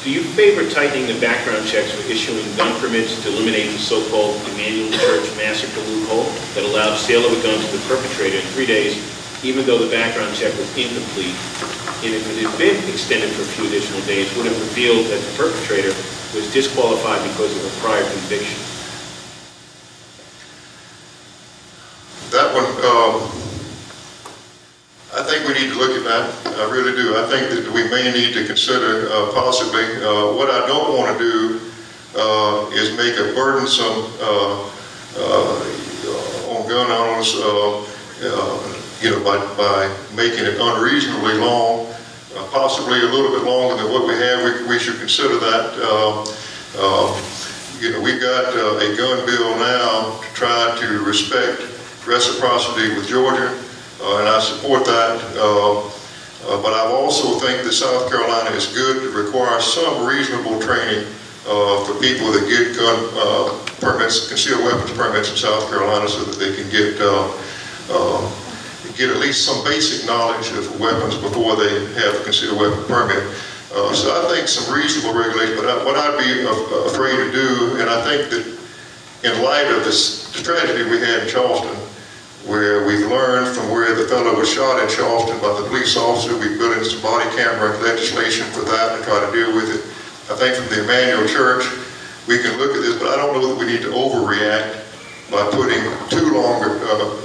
Do you favor tightening the background checks for issuing gun permits to eliminate the so-called Emmanuel Church massacre loophole that allowed sale of a gun to the perpetrator in 3 days, even though the background check was incomplete? And if it had been extended for a few additional days, would have revealed that the perpetrator was disqualified because of a prior conviction? That one, I think we need to look at that. I really do. I think that we may need to consider possibly, what I don't want to do is make it burdensome on gun owners, by making it unreasonably long, possibly a little bit longer than what we have. We should consider that. We've got a gun bill now to try to respect reciprocity with Georgia. And I support that, but I also think that South Carolina is good to require some reasonable training for people that get gun permits, concealed weapons permits in South Carolina, so that they can get at least some basic knowledge of weapons before they have a concealed weapon permit. So I think some reasonable regulation, but what I'd be afraid to do, and I think that in light of this tragedy we had in Charleston, where we've learned from where the fellow was shot in Charleston by the police officer, we put in some body camera legislation for that and try to deal with it. I think from the Emmanuel Church, we can look at this, but I don't know that we need to overreact by putting too long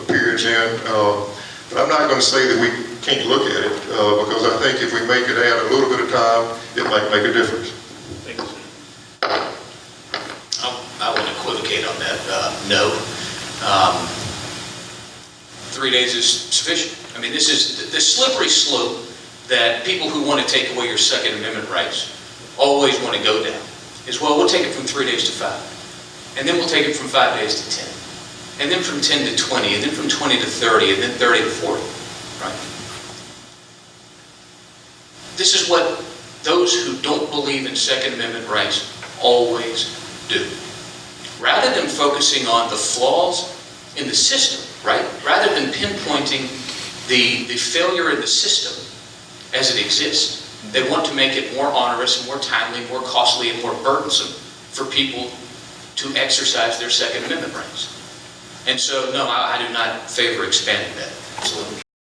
periods in. But I'm not going to say that we can't look at it, because I think if we make it add a little bit of time, it might make a difference. Thank you, sir. I want to equivocate on that. No. 3 days is sufficient. I mean, this is the slippery slope that people who want to take away your Second Amendment rights always want to go down. Is, well, we'll take it from 3 days to 5. And then we'll take it from 5 days to 10. And then from 10 to 20. And then from 20 to 30. And then 30 to 40. Right? This is what those who don't believe in Second Amendment rights always do. Rather than focusing on the flaws in the system, right? Rather than pinpointing the failure in the system as it exists, they want to make it more onerous, more timely, more costly, and more burdensome for people to exercise their Second Amendment rights. And so, no, I do not favor expanding that. Absolutely.